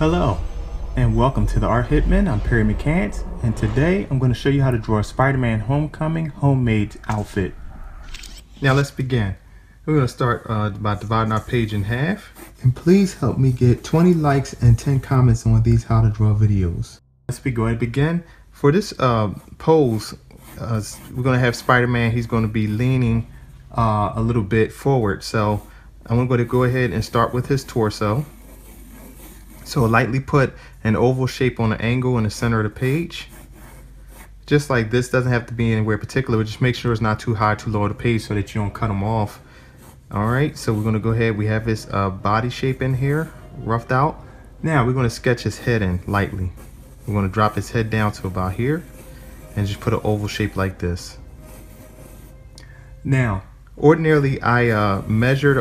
Hello and welcome to the Art Hitman. I'm Perry McCants, and today I'm going to show you how to draw a Spider-Man Homecoming homemade outfit. Now let's begin. We're going to start by dividing our page in half. And please help me get 20 likes and 10 comments on these how to draw videos. Let's go ahead and begin. For this pose, we're going to have Spider-Man. He's going to be leaning a little bit forward. So I'm going to go ahead and start with his torso. So lightly put an oval shape on an angle in the center of the page. Just like this, doesn't have to be anywhere particular, but just make sure it's not too high, too low of the page so that you don't cut them off. All right, so we're gonna go ahead, we have his body shape in here, roughed out. Now we're gonna sketch his head in lightly. We're gonna drop his head down to about here and just put an oval shape like this. Now, ordinarily I measure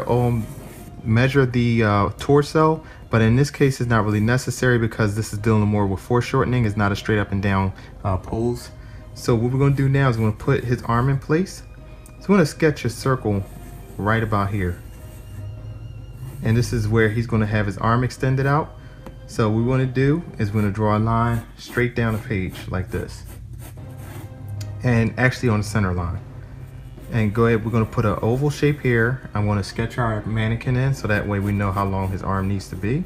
the torso, but in this case it's not really necessary because this is dealing more with foreshortening. It's not a straight up and down pose. So what we're going to do now is we're going to put his arm in place. So we're going to sketch a circle right about here. And this is where he's going to have his arm extended out. So what we want to do is we're going to draw a line straight down the page like this. And actually on the center line. And go ahead, we're going to put an oval shape here. I'm going to sketch our mannequin in so that way we know how long his arm needs to be.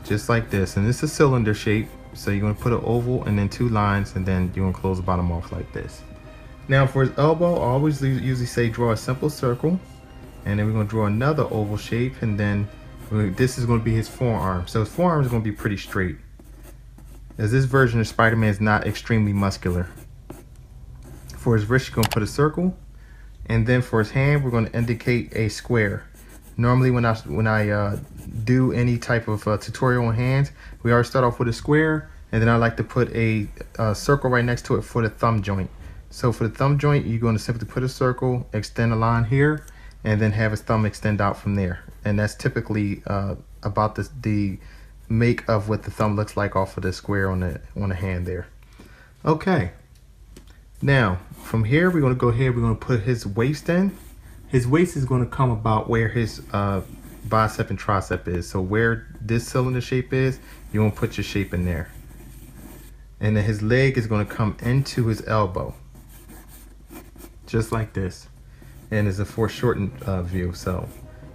Just like this. And this is a cylinder shape. So you're going to put an oval and then two lines, and then you're going to close the bottom off like this. Now for his elbow, I always usually say draw a simple circle. And then we're going to draw another oval shape, and then this is going to be his forearm. So his forearm is going to be pretty straight, as this version of Spider-Man is not extremely muscular. For his wrist, you're going to put a circle, and then for his hand, we're going to indicate a square. Normally, when I do any type of tutorial on hands, we always start off with a square, and then I like to put a circle right next to it for the thumb joint. So for the thumb joint, you're going to simply put a circle, extend a line here, and then have his thumb extend out from there. And that's typically about the make of what the thumb looks like off of the square on the hand there. Okay. Now, from here, we're going to go ahead, we're going to put his waist in. His waist is going to come about where his bicep and tricep is. So where this cylinder shape is, you want to put your shape in there. And then his leg is going to come into his elbow. Just like this. And it's a foreshortened view. So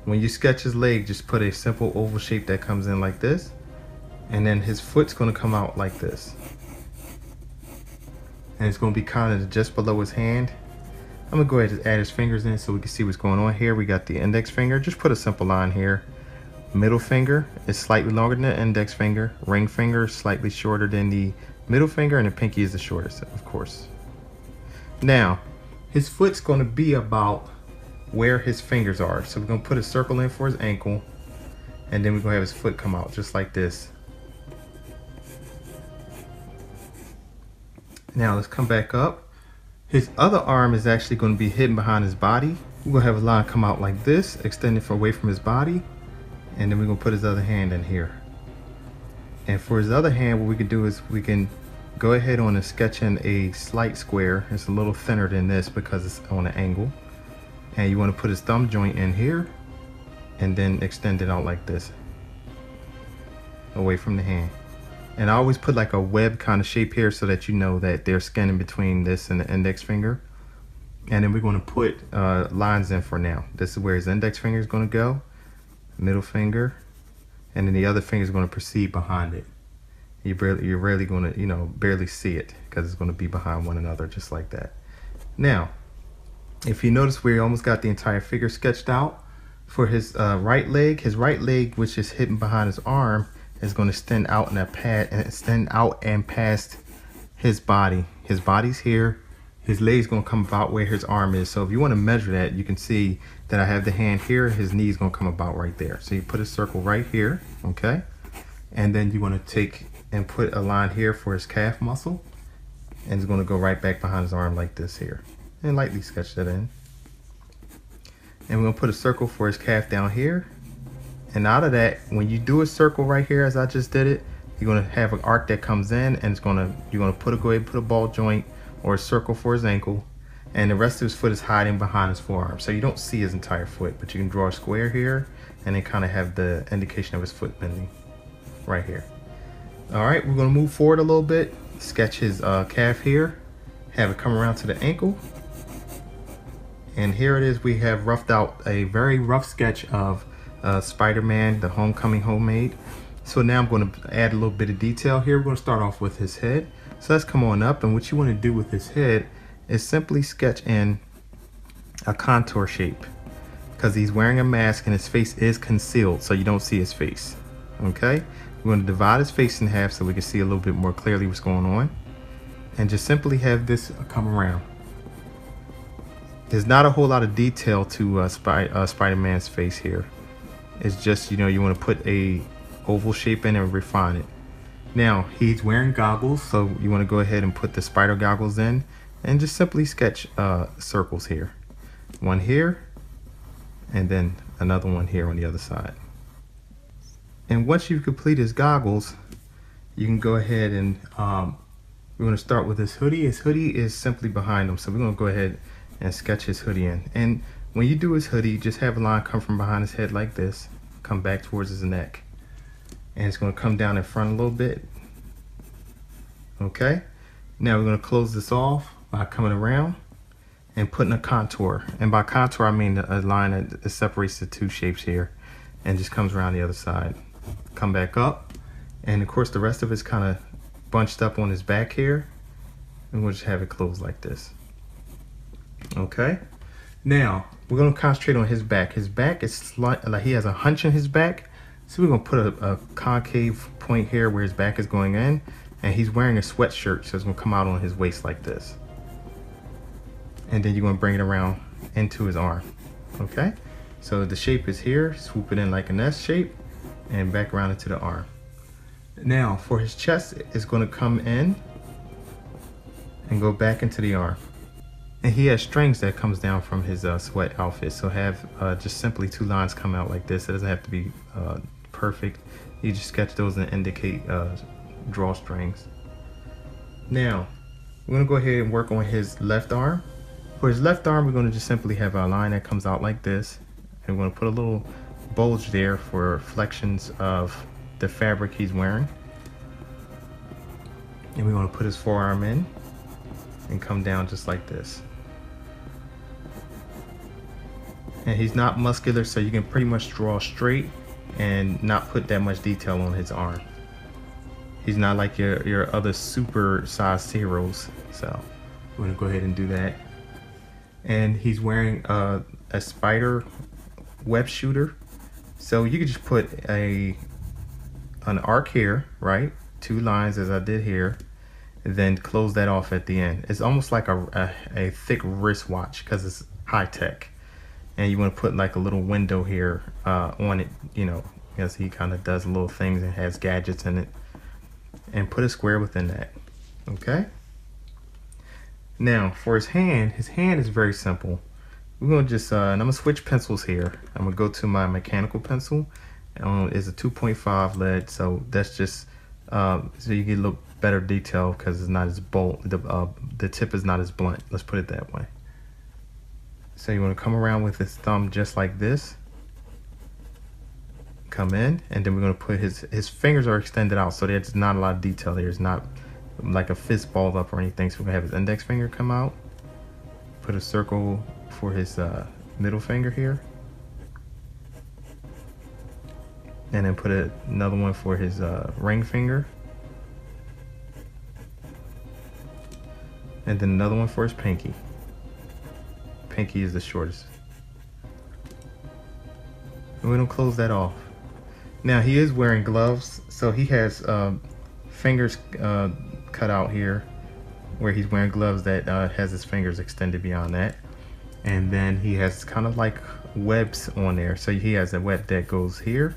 when you sketch his leg, just put a simple oval shape that comes in like this. And then his foot's going to come out like this. And it's going to be kind of just below his hand. I'm going to go ahead and add his fingers in so we can see what's going on here. We got the index finger. Just put a simple line here. Middle finger is slightly longer than the index finger. Ring finger is slightly shorter than the middle finger. And the pinky is the shortest, of course. Now, his foot's going to be about where his fingers are. So we're going to put a circle in for his ankle. And then we're going to have his foot come out just like this. Now let's come back up. His other arm is actually going to be hidden behind his body. We're going to have a line come out like this, extended away from his body. And then we're going to put his other hand in here. And for his other hand, what we can do is we can go ahead on and sketch in a slight square. It's a little thinner than this because it's on an angle. And you want to put his thumb joint in here and then extend it out like this, away from the hand. And I always put like a web kind of shape here so that you know that there's skin in between this and the index finger. And then we're going to put lines in for now. This is where his index finger is going to go, middle finger, and then the other finger is going to proceed behind it. You're rarely going to, barely see it because it's going to be behind one another just like that. Now, if you notice, we almost got the entire figure sketched out. For his right leg, which is hidden behind his arm, is going to extend out in a pad and extend out and past his body. His body's here. His leg's going to come about where his arm is. So if you want to measure that, you can see that I have the hand here. His knee's going to come about right there. So you put a circle right here, okay? And then you want to take and put a line here for his calf muscle. And it's going to go right back behind his arm like this here. And lightly sketch that in. And we're going to put a circle for his calf down here. And out of that, when you do a circle right here, as I just did it, you're going to have an arc that comes in, and you're going to go ahead and put a ball joint or a circle for his ankle, and the rest of his foot is hiding behind his forearm. So you don't see his entire foot, but you can draw a square here, and then kind of have the indication of his foot bending. right here. All right, we're gonna move forward a little bit, sketch his calf here, have it come around to the ankle. And here it is, we have roughed out a very rough sketch of Spider-Man, the Homecoming Homemade. So now I'm gonna add a little bit of detail here. We're gonna start off with his head. So let's come on up, and what you wanna do with his head is simply sketch in a contour shape, because he's wearing a mask and his face is concealed, so you don't see his face, okay? We're gonna divide his face in half so we can see a little bit more clearly what's going on, and just simply have this come around. There's not a whole lot of detail to Spider-Man's face here. It's just, you know, you want to put a oval shape in and refine it. Now, he's wearing goggles, so you want to go ahead and put the spider goggles in and just simply sketch circles here. One here, and then another one here on the other side. And once you complete his goggles, you can go ahead and we're going to start with his hoodie. His hoodie is simply behind him, so we're going to go ahead and sketch his hoodie in. And when you do his hoodie, just have a line come from behind his head like this, come back towards his neck, and it's going to come down in front a little bit. Okay, now we're going to close this off by coming around and putting a contour. And by contour I mean a line that separates the two shapes here and just comes around the other side. Come back up, and of course the rest of it's kind of bunched up on his back here, and we'll just have it closed like this. Okay, now we're going to concentrate on his back. His back is like he has a hunch in his back, so we're going to put a concave point here where his back is going in, and he's wearing a sweatshirt, so it's going to come out on his waist like this. And then you're going to bring it around into his arm. Okay, so the shape is here, swoop it in like an S shape and back around into the arm. Now for his chest, it's going to come in and go back into the arm. And he has strings that comes down from his sweat outfit, so have just simply two lines come out like this. It doesn't have to be perfect. You just sketch those and indicate drawstrings. Now we're going to go ahead and work on his left arm. For his left arm, we're going to just simply have a line that comes out like this, and we're going to put a little bulge there for reflections of the fabric he's wearing. And we're going to put his forearm in and come down just like this. And he's not muscular, so you can pretty much draw straight and not put that much detail on his arm. He's not like your other super sized heroes, so we're gonna go ahead and do that. And he's wearing a spider web shooter, so you could just put an arc here, right? Two lines as I did here, and then close that off at the end. It's almost like a thick wristwatch because it's high tech. And you want to put like a little window here on it, you know, because he kind of does little things and has gadgets in it. And put a square within that. Okay. Now for his hand is very simple. We're gonna just and I'm gonna switch pencils here. I'm gonna go to my mechanical pencil. It's a 2.5 lead, so that's just so you get a little better detail because it's not as bold. The tip is not as blunt. Let's put it that way. So you want to come around with his thumb just like this. Come in, and then we're going to put his fingers are extended out, so there's not a lot of detail. There's not like a fist balled up or anything. So we're going to have his index finger come out. Put a circle for his middle finger here. And then put another one for his ring finger. And then another one for his pinky. Pinky is the shortest. And we're gonna close that off. Now he is wearing gloves, so he has fingers cut out here where he's wearing gloves that has his fingers extended beyond that. And then he has kind of like webs on there. So he has a web that goes here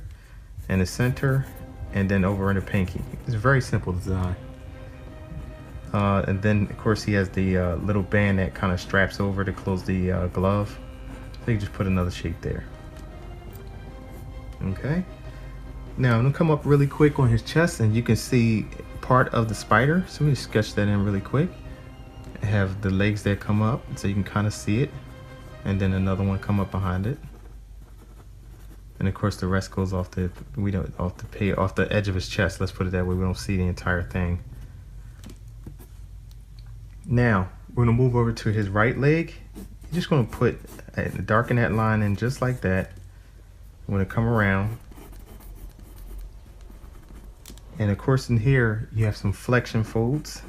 in the center and then over in the pinky. It's a very simple design. And then of course he has the little band that kind of straps over to close the glove. So you just put another shape there. Okay. Now I'm gonna come up really quick on his chest, and you can see part of the spider. So we just sketch that in really quick. Have the legs that come up, so you can kind of see it, and then another one come up behind it. And of course the rest goes off the off the edge of his chest. Let's put it that way. We don't see the entire thing. Now we're gonna move over to his right leg. You're just gonna darken that line in just like that. I'm gonna come around. And of course in here you have some flexion folds.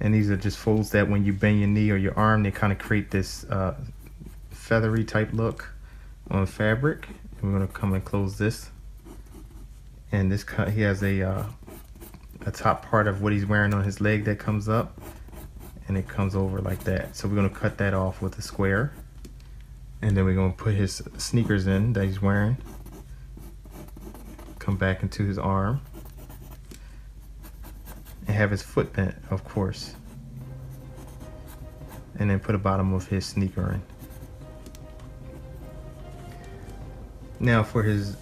And these are just folds that when you bend your knee or your arm, they kind of create this feathery type look on fabric. And we're gonna come and close this. And this he has a top part of what he's wearing on his leg that comes up. And it comes over like that. So we're gonna cut that off with a square. And then we're gonna put his sneakers in that he's wearing. Come back into his arm. And have his foot bent, of course. And then put the bottom of his sneaker in. Now for his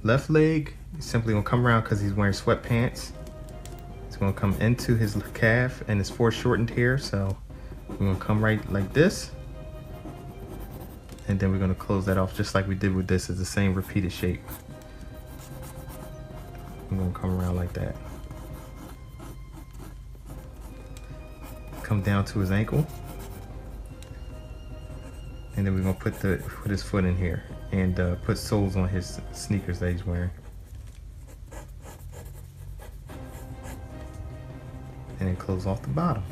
left leg, he's simply gonna come around because he's wearing sweatpants. It's gonna come into his calf and it's foreshortened here, so we're gonna come right like this. And then we're gonna close that off just like we did with this. It's the same repeated shape. I'm gonna come around like that. Come down to his ankle. And then we're gonna put his foot in here and put soles on his sneakers that he's wearing. And then close off the bottom.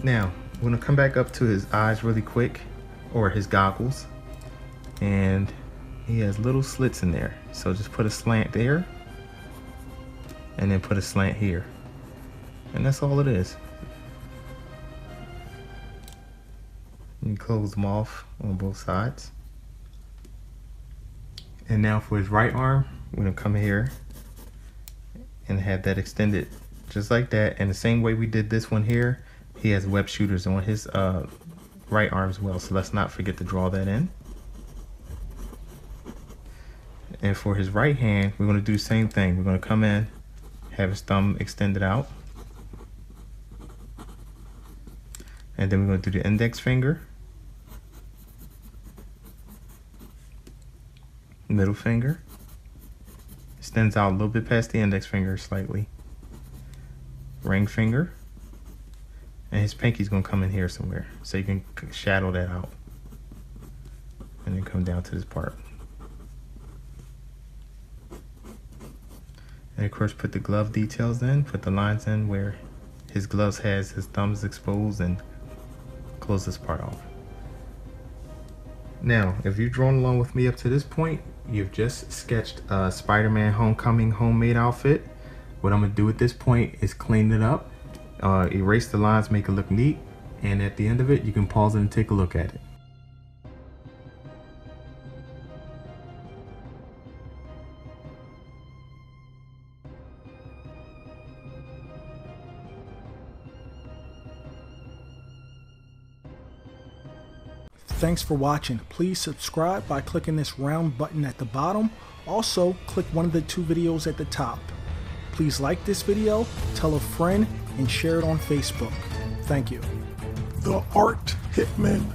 Now, we're gonna come back up to his eyes really quick, or his goggles. And he has little slits in there. So just put a slant there, and then put a slant here. And that's all it is. You close them off on both sides. And now for his right arm, we're gonna come here and have that extended just like that. And the same way we did this one here, he has web shooters on his right arm as well. So let's not forget to draw that in. And for his right hand, we're gonna do the same thing. We're gonna come in, have his thumb extended out. And then we're gonna do the index finger, middle finger, extends out a little bit past the index finger slightly, ring finger, and his pinky's gonna come in here somewhere. So you can shadow that out. And then come down to this part. And of course put the glove details in, put the lines in where his gloves has his thumbs exposed, and close this part off. Now, if you've drawn along with me up to this point, you've just sketched a Spider-Man Homecoming homemade outfit. What I'm gonna do at this point is clean it up, erase the lines, make it look neat, and at the end of it, you can pause it and take a look at it. Thanks for watching. Please subscribe by clicking this round button at the bottom. Also, click one of the 2 videos at the top. Please like this video, tell a friend, and share it on Facebook. Thank you. The Art Hitman.